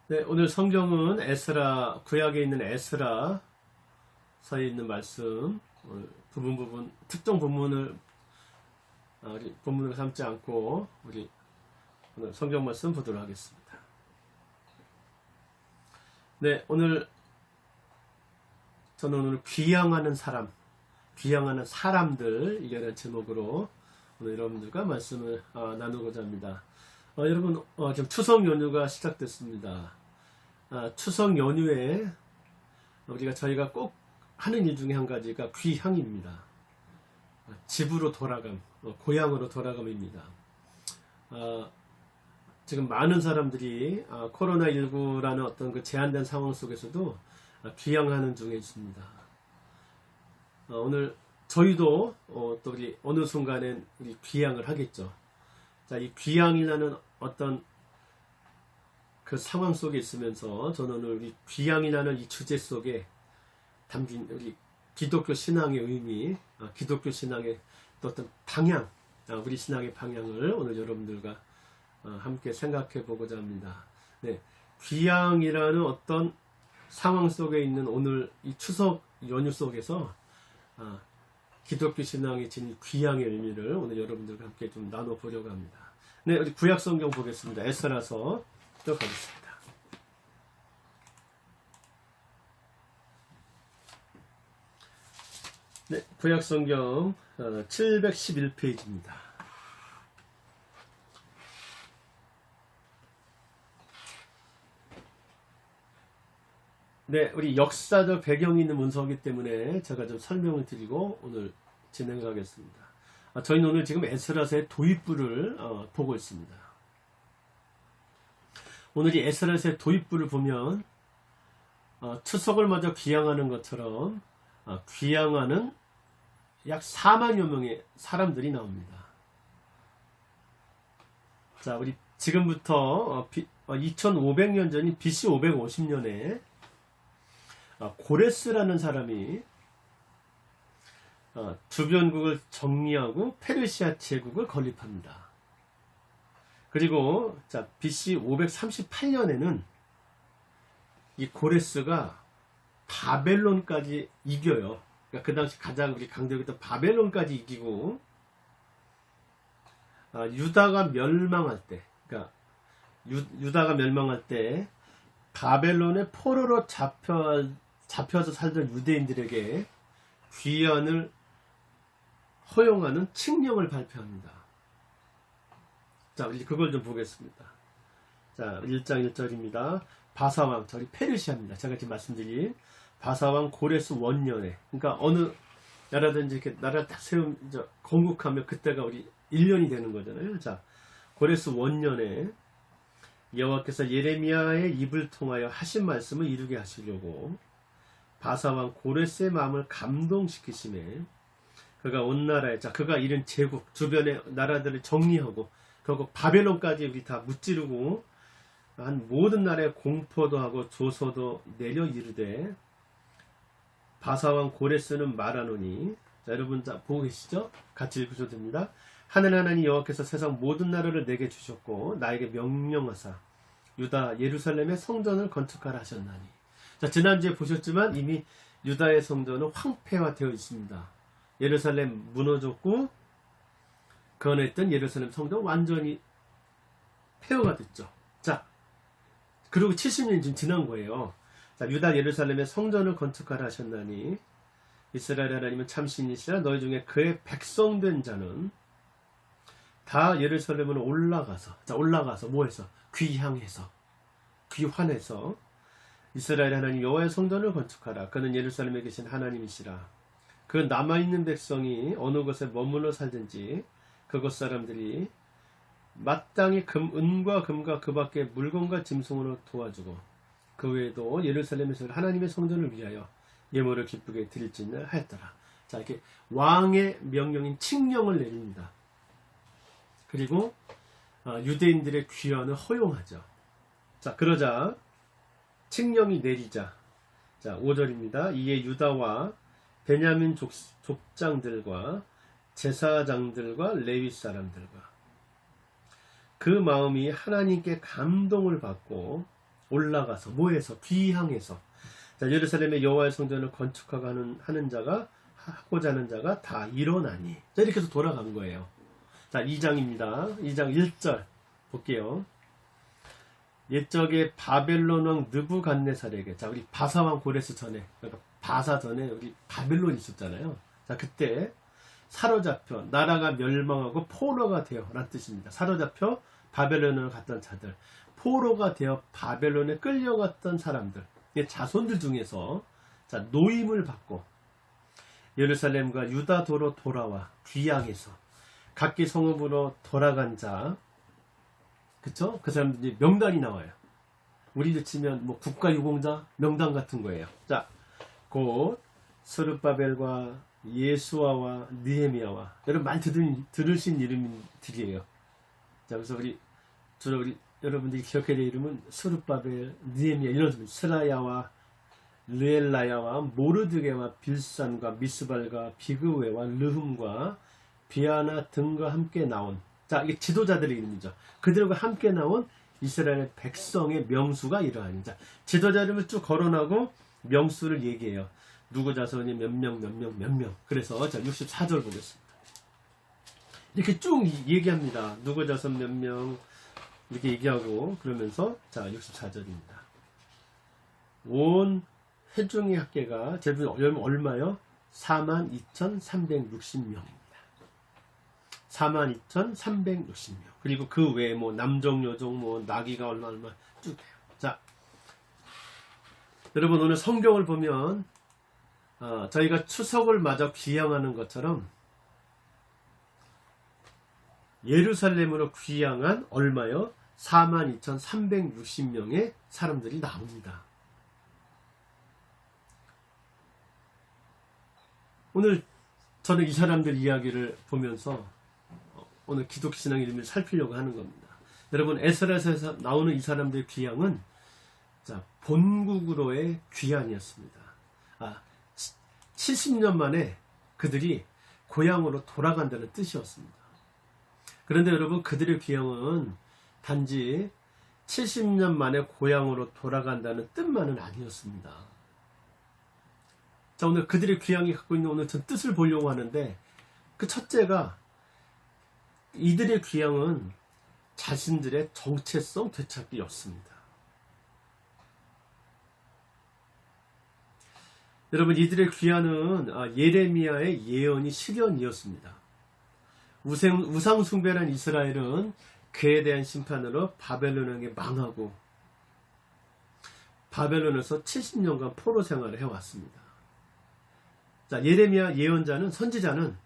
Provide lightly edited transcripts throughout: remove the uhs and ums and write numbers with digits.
네, 오늘 성경은 에스라, 구약에 있는 에스라 서에 있는 말씀, 오늘 부분, 특정 부분을, 우리 본문으로 삼지 않고, 우리 오늘 성경 말씀 보도록 하겠습니다. 네, 저는 오늘 귀향하는 사람, 귀향하는 사람들, 이라는 제목으로 오늘 여러분들과 말씀을 나누고자 합니다. 여러분, 지금 추석 연휴가 시작됐습니다. 추석 연휴에 저희가 꼭 하는 일 중에 한 가지가 귀향입니다. 집으로 돌아감, 고향으로 돌아감입니다. 지금 많은 사람들이 코로나19라는 어떤 그 제한된 상황 속에서도 귀향하는 중에 있습니다. 오늘 저희도 또 우리 어느 순간엔 우리 귀향을 하겠죠. 자, 이 귀향이라는 어떤 그 상황 속에 있으면서 저는 오늘 우리 귀향이라는 이 주제 속에 담긴 우리 기독교 신앙의 의미, 기독교 신앙의 또 어떤 방향, 우리 신앙의 방향을 오늘 여러분들과 함께 생각해 보고자 합니다. 네, 귀향이라는 어떤 상황 속에 있는 오늘 이 추석 연휴 속에서 기독교 신앙이 지닌 귀향의 의미를 오늘 여러분들과 함께 좀 나눠보려고 합니다. 네, 우리 구약 성경 보겠습니다. 에스라서 쭉 가겠습니다. 네, 구약 성경 711페이지입니다. 네, 우리 역사적 배경이 있는 문서이기 때문에 제가 좀 설명을 드리고 오늘 진행하겠습니다. 저희는 오늘 지금 에스라서의 도입부를 보고 있습니다. 오늘 이 에스라서의 도입부를 보면 추석을 맞아 귀향하는 것처럼 귀향하는 약 4만여 명의 사람들이 나옵니다. 자, 우리 지금부터 2500년 전인 BC 550년에 고레스라는 사람이 주변국을 정리하고 페르시아 제국을 건립합니다. 그리고 자, BC 538년에는 이 고레스가 바벨론까지 이겨요. 그러니까 그 당시 가장 우리 강대국이었던 바벨론까지 이기고 유다가 멸망할 때, 그러니까 유다가 멸망할 때 바벨론의 포로로 잡혀서 살던 유대인들에게 귀환을 허용하는 칙령을 발표합니다. 자, 우리 그걸 좀 보겠습니다. 자, 1장 1절입니다. 바사왕, 저리 페르시아입니다. 제가 지금 말씀드린 바사왕 고레스 원년에, 그러니까 어느 나라든지 이렇게 나라를 딱 건국하면 그때가 우리 1년이 되는 거잖아요. 자, 고레스 원년에 여호와께서 예레미야의 입을 통하여 하신 말씀을 이루게 하시려고 바사왕 고레스의 마음을 감동시키심에 그가 온 나라에, 자, 그가 이룬 제국 주변의 나라들을 정리하고 결국 바벨론까지 우리 다 무찌르고 한 모든 나라에 공포도 하고 조서도 내려 이르되 바사왕 고레스는 말하노니, 자, 여러분 자 보고 계시죠? 같이 읽으셔도 됩니다. 하늘 하나님 여호와께서 세상 모든 나라를 내게 주셨고 나에게 명령하사 유다 예루살렘의 성전을 건축하라 하셨나니. 자, 지난주에 보셨지만 이미 유다의 성전은 황폐화되어 있습니다. 예루살렘 무너졌고 그 안에 있던 예루살렘 성전 완전히 폐허가 됐죠. 자, 그리고 70년이 좀 지난 거예요. 자, 유다 예루살렘의 성전을 건축하라 하셨나니 이스라엘 하나님은 참신이시라. 너희 중에 그의 백성된 자는 다 예루살렘으로 올라가서 뭐해서? 귀향해서, 귀환해서 이스라엘 하나님 여호와의 성전을 건축하라. 그는 예루살렘에 계신 하나님이시라. 그 남아있는 백성이 어느 곳에 머물러 살든지 그곳 사람들이 마땅히 은과 금과 그 밖에 물건과 짐승으로 도와주고 그 외에도 예루살렘에서 하나님의 성전을 위하여 예물을 기쁘게 드릴지는 하였더라. 자, 이렇게 왕의 명령인 칙령을 내립니다. 그리고 유대인들의 귀환을 허용하죠. 자, 그러자 칙령이 내리자, 자, 5절입니다. 이에 유다와 베냐민 족장들과 제사장들과 레위 사람들과 그 마음이 하나님께 감동을 받고 올라가서 뭐해서 귀향해서 자 예루살렘의 여호와의 성전을 건축하고 하고자 하는 자가 다 일어나니 자 이렇게 해서 돌아간 거예요. 자 2장입니다. 2장 1절 볼게요. 옛적에 바벨론 왕 느부갓네살에게 자 우리 바사왕 고레스 전에 그러니까 바사 전에 우리 바벨론이 있었잖아요. 자 그때 사로잡혀 나라가 멸망하고 포로가 되어 라는 뜻입니다. 사로잡혀 바벨론을 갔던 자들 포로가 되어 바벨론에 끌려갔던 사람들 자손들 중에서 자 노임을 받고 예루살렘과 유다도로 돌아와 귀향해서 각기 성읍으로 돌아간 자 그쵸? 그 사람들이 명단이 나와요. 우리도 치면 뭐 국가유공자 명단 같은 거예요. 자, 곧 스룹바벨과 예수아와 느헤미야와 여러분 많이 들으신 이름들이에요. 자, 그래서 우리 여러분들이 기억해야 될 이름은 스룹바벨, 느헤미야 이런 사람, 스라야와 르엘라야와 모르드게와 빌산과 미스발과 비그웨와 르흠과 비아나 등과 함께 나온 자 이게 지도자들의 이름이죠. 그들과 함께 나온 이스라엘 백성의 명수가 이러하니 자 지도자 이름을 쭉 거론하고 명수를 얘기해요. 누구 자손이 몇 명 그래서 자 64절 보겠습니다. 이렇게 쭉 얘기합니다. 누구 자손 몇 명 이렇게 얘기하고 그러면서 자 64절입니다. 온 회중의 합계가 제비 얼마요? 42,360명입니다. 42,360명. 그리고 그 외에 뭐 남종, 여종, 뭐 나귀가 얼마 쭉 돼요. 자, 여러분 오늘 성경을 보면 저희가 추석을 맞아 귀향하는 것처럼 예루살렘으로 귀향한 얼마요? 42,360명의 사람들이 나옵니다. 오늘 저는 이 사람들 이야기를 보면서 오늘 기독교 신앙 이름을 살피려고 하는 겁니다. 여러분 에스라에서 나오는 이 사람들의 귀향은 자, 본국으로의 귀환이었습니다. 70년 만에 그들이 고향으로 돌아간다는 뜻이었습니다. 그런데 여러분 그들의 귀향은 단지 70년 만에 고향으로 돌아간다는 뜻만은 아니었습니다. 자, 오늘 그들의 귀향이 갖고 있는 오늘 전 뜻을 보려고 하는데 그 첫째가 이들의 귀향은 자신들의 정체성 되찾기였습니다. 여러분 이들의 귀향은 예레미야의 예언이 실현이었습니다. 우상 숭배한 이스라엘은 그에 대한 심판으로 바벨론에게 망하고 바벨론에서 70년간 포로 생활을 해왔습니다. 자, 예레미야 예언자는 선지자는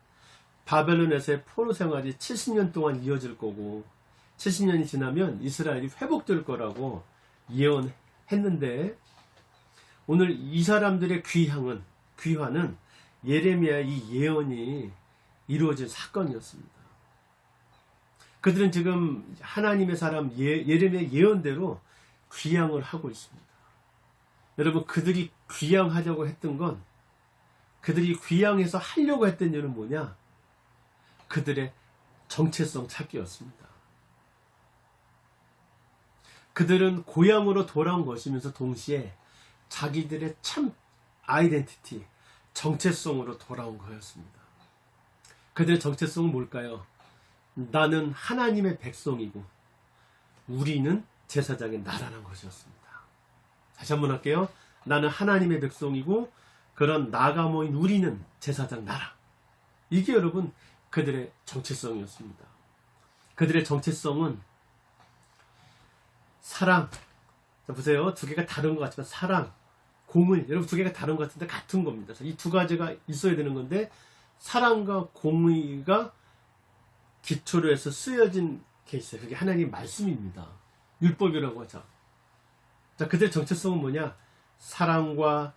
바벨론에서의 포로 생활이 70년 동안 이어질 거고 70년이 지나면 이스라엘이 회복될 거라고 예언했는데 오늘 이 사람들의 귀환은 예레미야의 이 예언이 이루어진 사건이었습니다. 그들은 지금 하나님의 사람 예레미야의 예언대로 귀향을 하고 있습니다. 여러분 그들이 귀향하려고 했던 건 그들이 귀향해서 하려고 했던 이유는 뭐냐? 그들의 정체성 찾기였습니다. 그들은 고향으로 돌아온 것이면서 동시에 자기들의 참 아이덴티티, 정체성으로 돌아온 거였습니다. 그들의 정체성은 뭘까요? 나는 하나님의 백성이고 우리는 제사장의 나라는 것이었습니다. 다시 한번 할게요. 나는 하나님의 백성이고 그런 나가 모인 우리는 제사장 나라. 이게 여러분 그들의 정체성이었습니다. 그들의 정체성은 사랑. 자, 보세요. 두 개가 다른 것 같지만 사랑, 공의. 여러분 두 개가 다른 것 같은데 같은 겁니다. 이 두 가지가 있어야 되는 건데 사랑과 공의가 기초로 해서 쓰여진 게 있어요. 그게 하나님 말씀입니다. 율법이라고 하죠. 자, 그들의 정체성은 뭐냐? 사랑과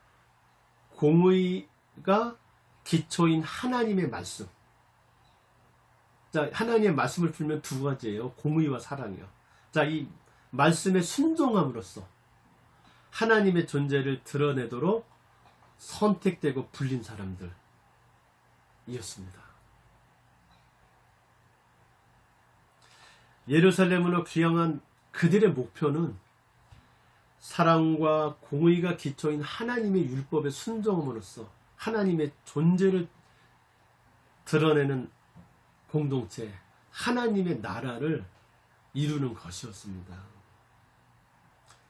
공의가 기초인 하나님의 말씀. 자, 하나님의 말씀을 풀면 두 가지예요. 공의와 사랑이요. 자, 이 말씀에 순종함으로써 하나님의 존재를 드러내도록 선택되고 불린 사람들이었습니다. 예루살렘으로 귀향한 그들의 목표는 사랑과 공의가 기초인 하나님의 율법에 순종함으로써 하나님의 존재를 드러내는 공동체, 하나님의 나라를 이루는 것이었습니다.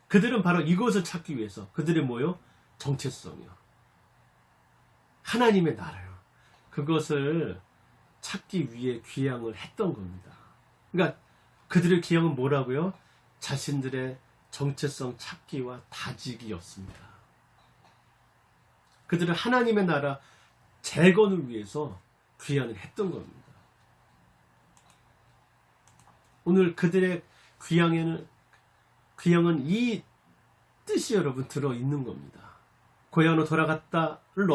그들은 바로 이것을 찾기 위해서 그들의 뭐요? 정체성이요. 하나님의 나라요. 그것을 찾기 위해 귀향을 했던 겁니다. 그러니까 그들의 귀향은 뭐라고요? 자신들의 정체성 찾기와 다지기였습니다. 그들은 하나님의 나라 재건을 위해서 귀향을 했던 겁니다. 오늘 그들의 귀향은 이 뜻이 여러분 들어있는 겁니다. 고향으로 돌아갔다를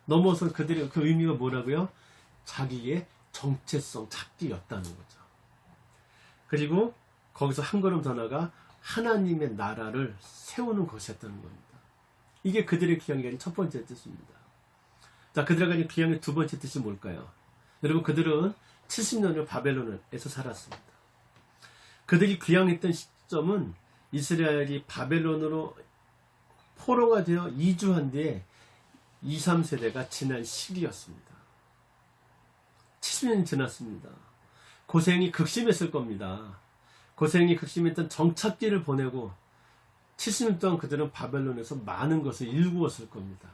넘어서 그들의 그 의미가 뭐라고요? 자기의 정체성 찾기였다는 거죠. 그리고 거기서 한 걸음 더 나가 하나님의 나라를 세우는 것이었다는 겁니다. 이게 그들의 귀향이 아닌 첫 번째 뜻입니다. 자, 그들의 가진 귀향의 두 번째 뜻이 뭘까요? 여러분, 그들은 70년을 바벨론에서 살았습니다. 그들이 귀향했던 시점은 이스라엘이 바벨론으로 포로가 되어 이주한 뒤에 2, 3세대가 지난 시기였습니다. 70년이 지났습니다. 고생이 극심했을 겁니다. 고생이 극심했던 정착기를 보내고 70년 동안 그들은 바벨론에서 많은 것을 일구었을 겁니다.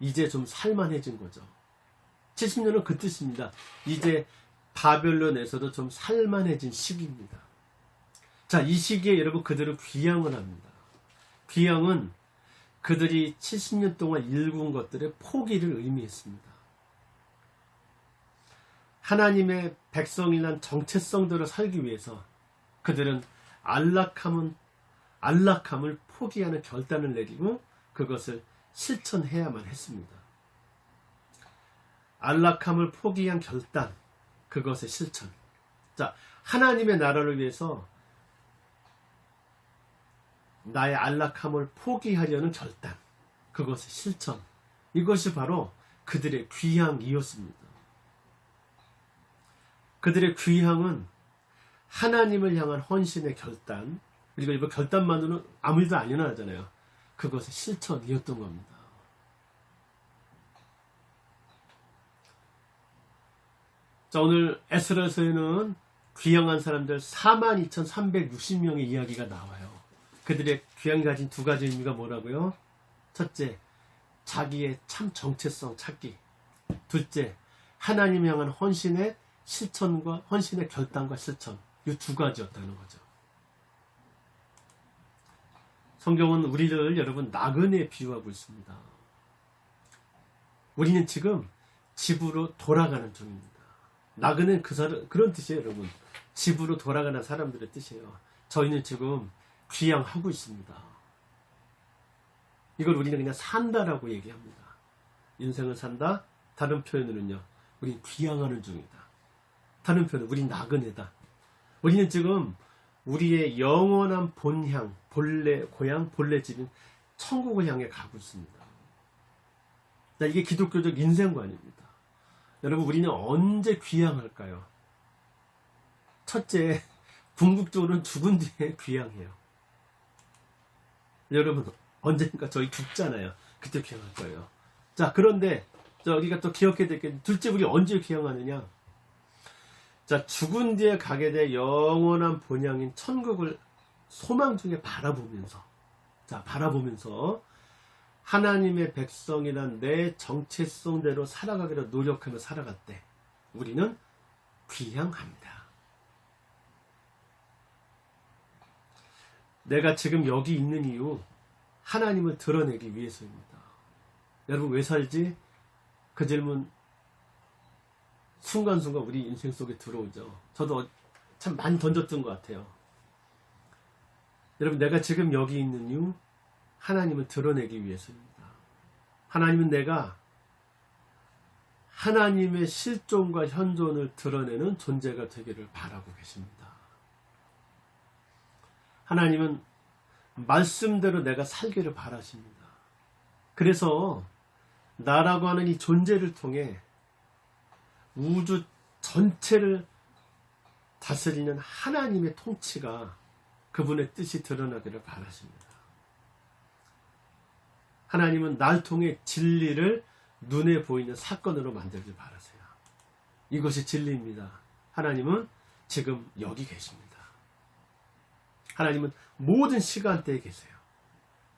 이제 좀 살만해진 거죠. 70년은 그 뜻입니다. 이제 바벨론에서도 좀 살만해진 시기입니다. 자, 이 시기에 여러분 그들은 귀향을 합니다. 귀향은 그들이 70년 동안 일군 것들의 포기를 의미했습니다. 하나님의 백성이란 정체성대로 살기 위해서 그들은 안락함을 포기하는 결단을 내리고 그것을 실천해야만 했습니다. 안락함을 포기한 결단, 그것의 실천. 자, 하나님의 나라를 위해서 나의 안락함을 포기하려는 결단, 그것의 실천. 이것이 바로 그들의 귀향이었습니다. 그들의 귀향은 하나님을 향한 헌신의 결단, 그리고 이 결단만으로는 아무 일도 안 일어나잖아요. 그것의 실천이었던 겁니다. 자, 오늘 에스라서에는 귀향한 사람들 42,360명의 이야기가 나와요. 그들의 귀향이 가진 두 가지 의미가 뭐라고요? 첫째, 자기의 참 정체성 찾기. 둘째, 하나님 향한 헌신의 실천과 헌신의 결단과 실천. 이 두 가지였다는 거죠. 성경은 우리를 여러분 나그네에 비유하고 있습니다. 우리는 지금 집으로 돌아가는 중입니다. 나그네는 그런 뜻이에요, 여러분. 집으로 돌아가는 사람들의 뜻이에요. 저희는 지금 귀향하고 있습니다. 이걸 우리는 그냥 산다라고 얘기합니다. 인생을 산다. 다른 표현으로는요, 우린 귀향하는 중이다. 다른 표현은 우린 나그네다. 우리는 지금 우리의 영원한 본향, 고향, 본래 집인 천국을 향해 가고 있습니다. 이게 기독교적 인생관입니다. 여러분, 우리는 언제 귀향할까요? 첫째, 궁극적으로는 죽은 뒤에 귀향해요. 여러분, 언젠가 저희 죽잖아요. 그때 귀향할 거예요. 자, 그런데 우리가 또 기억해야 될 게, 둘째, 우리 언제 귀향하느냐? 자, 죽은 뒤에 가게 될 영원한 본향인 천국을 소망 중에 바라보면서 하나님의 백성이란 내 정체성대로 살아가기로 노력하며 살아갈 때 우리는 귀향합니다. 내가 지금 여기 있는 이유, 하나님을 드러내기 위해서입니다. 여러분, 왜 살지? 그 질문 순간순간 우리 인생 속에 들어오죠. 저도 참 많이 던졌던 것 같아요. 여러분, 내가 지금 여기 있는 이유, 하나님을 드러내기 위해서입니다. 하나님은 내가 하나님의 실존과 현존을 드러내는 존재가 되기를 바라고 계십니다. 하나님은 말씀대로 내가 살기를 바라십니다. 그래서 나라고 하는 이 존재를 통해 우주 전체를 다스리는 하나님의 통치가 그분의 뜻이 드러나기를 바라십니다. 하나님은 날 통해 진리를 눈에 보이는 사건으로 만들길 바라세요. 이것이 진리입니다. 하나님은 지금 여기 계십니다. 하나님은 모든 시간대에 계세요.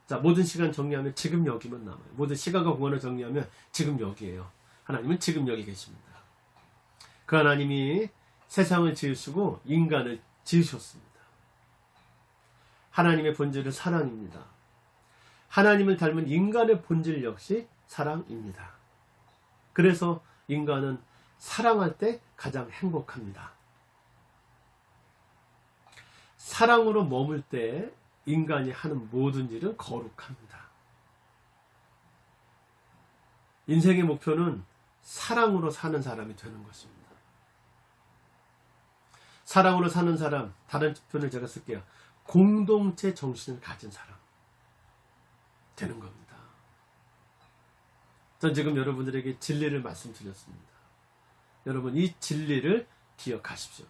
자, 모든 시간 정리하면 지금 여기만 남아요. 모든 시간과 공간을 정리하면 지금 여기에요. 하나님은 지금 여기 계십니다. 그 하나님이 세상을 지으시고 인간을 지으셨습니다. 하나님의 본질은 사랑입니다. 하나님을 닮은 인간의 본질 역시 사랑입니다. 그래서 인간은 사랑할 때 가장 행복합니다. 사랑으로 머물 때 인간이 하는 모든 일은 거룩합니다. 인생의 목표는 사랑으로 사는 사람이 되는 것입니다. 사랑으로 사는 사람, 다른 표현을 제가 쓸게요. 공동체 정신을 가진 사람 되는 겁니다. 전 지금 여러분들에게 진리를 말씀드렸습니다. 여러분, 이 진리를 기억하십시오.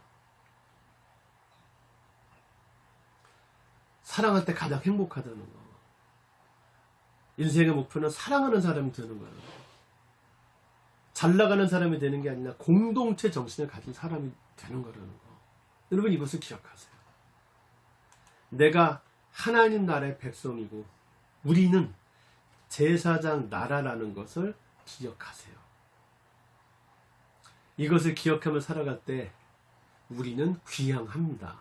사랑할 때 가장 행복하다는 거. 인생의 목표는 사랑하는 사람이 되는 거예요. 잘 나가는 사람이 되는 게 아니라 공동체 정신을 가진 사람이 되는 거라는 거. 여러분, 이것을 기억하세요. 내가 하나님 나라의 백성이고 우리는 제사장 나라라는 것을 기억하세요. 이것을 기억하며 살아갈 때 우리는 귀향합니다.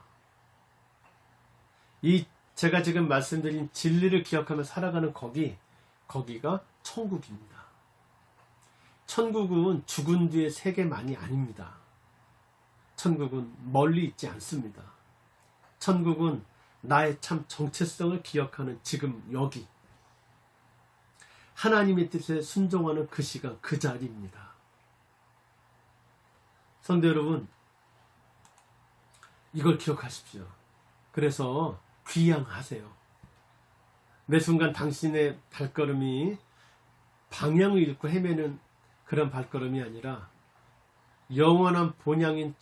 이 제가 지금 말씀드린 진리를 기억하며 살아가는 거기가 천국입니다. 천국은 죽은 뒤의 세계만이 아닙니다. 천국은 멀리 있지 않습니다. 천국은 나의 참 정체성을 기억하는 지금 여기, 하나님의 뜻에 순종하는 그 시간, 그 자리입니다. 성도 여러분, 이걸 기억하십시오. 그래서 귀향하세요. 매 순간 당신의 발걸음이 방향을 잃고 헤매는 그런 발걸음이 아니라 영원한 본향인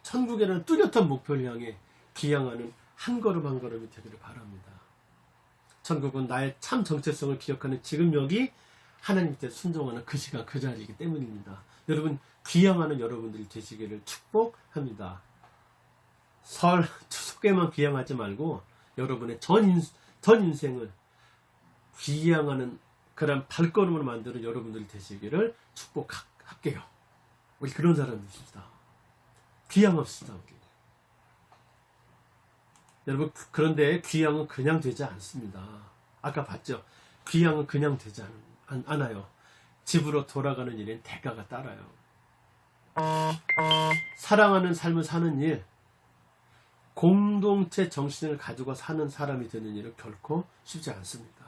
천국이라는 뚜렷한 목표를 향해 귀향하는 한 걸음 한 걸음이 되기를 바랍니다. 천국은 나의 참 정체성을 기억하는 지금 여기 하나님 뜻에 순종하는 그 시간 그 자리이기 때문입니다. 여러분, 귀향하는 여러분들이 되시기를 축복합니다. 설 추석에만 귀향하지 말고 여러분의 전 인생을 귀향하는 그런 발걸음으로 만드는 여러분들이 되시기를 축복할게요. 우리 그런 사람입니다. 귀향합시다. 우리. 여러분, 그런데 귀향은 그냥 되지 않습니다. 아까 봤죠? 귀향은 그냥 되지 않아요. 집으로 돌아가는 일엔 대가가 따라요. 사랑하는 삶을 사는 일, 공동체 정신을 가지고 사는 사람이 되는 일은 결코 쉽지 않습니다.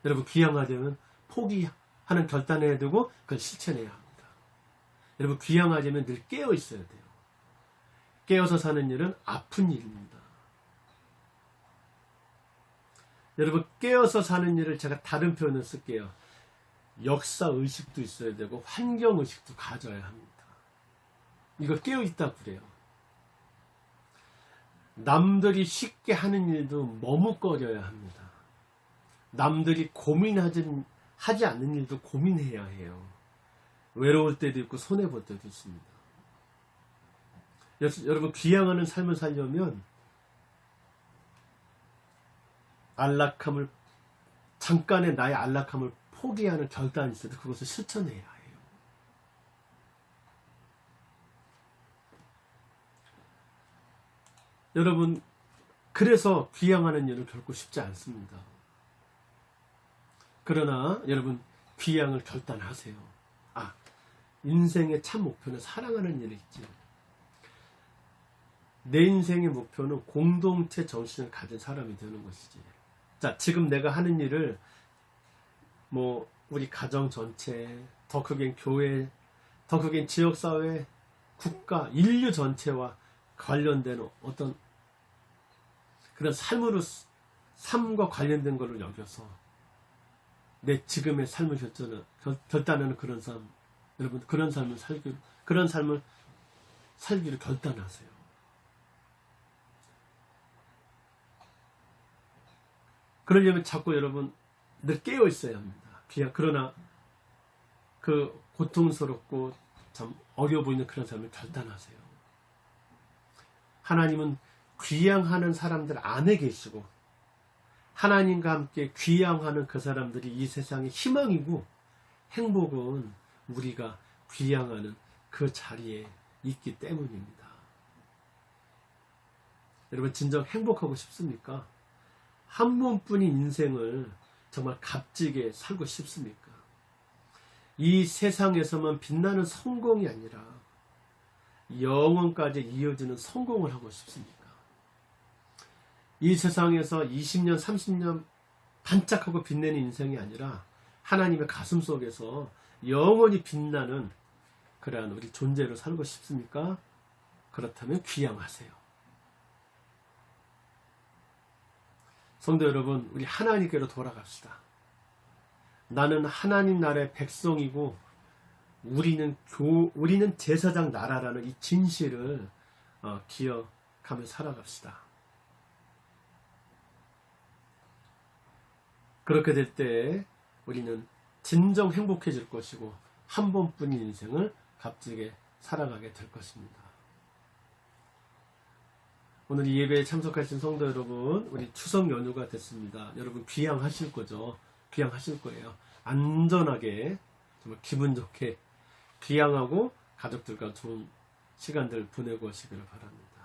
여러분, 귀향하려면 포기하는 결단을 해야 되고 그걸 실천해야 합니다. 여러분, 귀향하려면 늘 깨어 있어야 돼요. 깨어서 사는 일은 아픈 일입니다. 여러분, 깨어서 사는 일을 제가 다른 표현을 쓸게요. 역사의식도 있어야 되고 환경의식도 가져야 합니다. 이거 깨어있다고 그래요. 남들이 쉽게 하는 일도 머뭇거려야 합니다. 남들이 하지 않는 일도 고민해야 해요. 외로울 때도 있고 손해볼 때도 있습니다. 여러분, 귀향하는 삶을 살려면 잠깐의 나의 안락함을 포기하는 결단이 있어도 그것을 실천해야 해요. 여러분, 그래서 귀향하는 일은 결코 쉽지 않습니다. 그러나 여러분, 귀향을 결단하세요. 인생의 참 목표는 사랑하는 일이 있지. 내 인생의 목표는 공동체 정신을 가진 사람이 되는 것이지. 자, 지금 내가 하는 일을 우리 가정 전체, 더 크게 교회, 더 크게 지역사회, 국가, 인류 전체와 관련된 어떤 그런 삶과 관련된 걸로 여겨서 내 지금의 삶을 결단하는 그런 삶, 여러분, 그런 삶을 살기를 결단하세요. 그러려면 자꾸 여러분 늘 깨어 있어야 합니다. 그러나 그 고통스럽고 참 어려워 보이는 그런 삶을 결단하세요. 하나님은 귀향하는 사람들 안에 계시고 하나님과 함께 귀향하는 그 사람들이 이 세상의 희망이고 행복은 우리가 귀향하는 그 자리에 있기 때문입니다. 여러분 진정 행복하고 싶습니까? 한 번뿐인 인생을 정말 값지게 살고 싶습니까? 이 세상에서만 빛나는 성공이 아니라 영원까지 이어지는 성공을 하고 싶습니까? 이 세상에서 20년, 30년 반짝하고 빛내는 인생이 아니라 하나님의 가슴 속에서 영원히 빛나는 그러한 우리 존재로 살고 싶습니까? 그렇다면 귀향하세요. 성도 여러분, 우리 하나님께로 돌아갑시다. 나는 하나님 나라의 백성이고 우리는 제사장 나라라는 이 진실을 기억하며 살아갑시다. 그렇게 될 때 우리는 진정 행복해질 것이고 한 번뿐인 인생을 값지게 살아가게 될 것입니다. 오늘 이 예배에 참석하신 성도 여러분, 우리 추석 연휴가 됐습니다. 여러분 귀향하실 거죠? 귀향하실 거예요. 안전하게 정말 기분 좋게 귀향하고 가족들과 좋은 시간들 보내고 오시기를 바랍니다.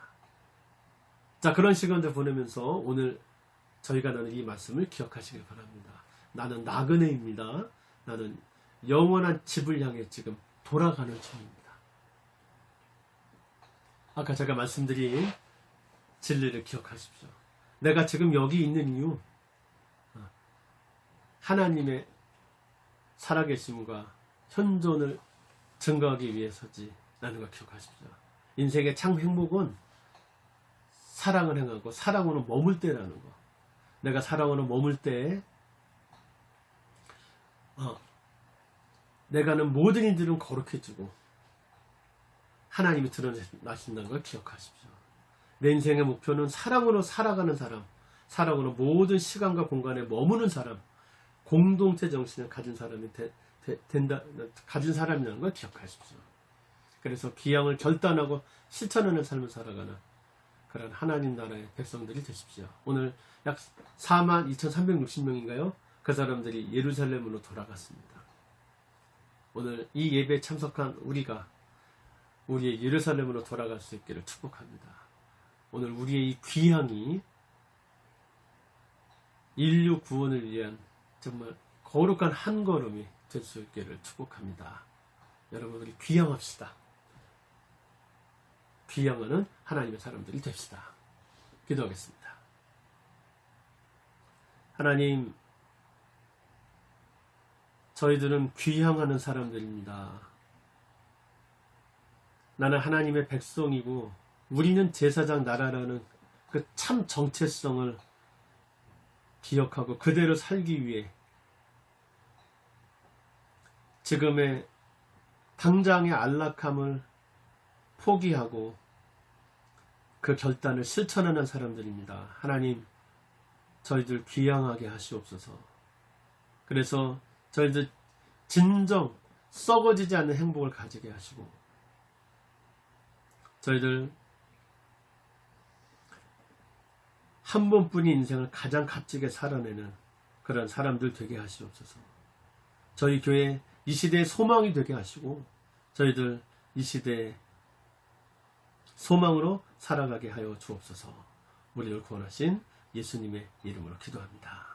자, 그런 시간들 보내면서 오늘 저희가 나눈 이 말씀을 기억하시길 바랍니다. 나는 나그네입니다. 나는 영원한 집을 향해 지금 돌아가는 중입니다. 아까 제가 말씀드린 진리를 기억하십시오. 내가 지금 여기 있는 이유, 하나님의 살아계심과 현존을 증거하기 위해서지라는 걸 기억하십시오. 인생의 참 행복은 사랑을 행하고 사랑으로 머물 때라는 거. 내가 사랑으로 머물 때 내가 하는 모든 일들은 거룩해지고 하나님이 드러나신다는 걸 기억하십시오. 내 인생의 목표는 사랑으로 살아가는 사람, 사랑으로 모든 시간과 공간에 머무는 사람, 공동체 정신을 가진 사람이 가진 사람이라는 걸 기억하십시오. 그래서 귀향을 결단하고 실천하는 삶을 살아가는 그런 하나님 나라의 백성들이 되십시오. 오늘 약 42,360명인가요? 그 사람들이 예루살렘으로 돌아갔습니다. 오늘 이 예배에 참석한 우리가 우리의 예루살렘으로 돌아갈 수 있기를 축복합니다. 오늘 우리의 이 귀향이 인류 구원을 위한 정말 거룩한 한 걸음이 될 수 있기를 축복합니다. 여러분, 우리 귀향합시다. 귀향하는 하나님의 사람들이 됩시다. 기도하겠습니다. 하나님, 저희들은 귀향하는 사람들입니다. 나는 하나님의 백성이고 우리는 제사장 나라라는 그 참 정체성을 기억하고 그대로 살기 위해 지금의 당장의 안락함을 포기하고 그 결단을 실천하는 사람들입니다. 하나님, 저희들 귀향하게 하시옵소서. 그래서 저희들 진정 썩어지지 않는 행복을 가지게 하시고 저희들 한 번뿐인 인생을 가장 값지게 살아내는 그런 사람들 되게 하시옵소서. 저희 교회 이 시대의 소망이 되게 하시고 저희들 이 시대의 소망으로 살아가게 하여 주옵소서. 우리를 구원하신 예수님의 이름으로 기도합니다.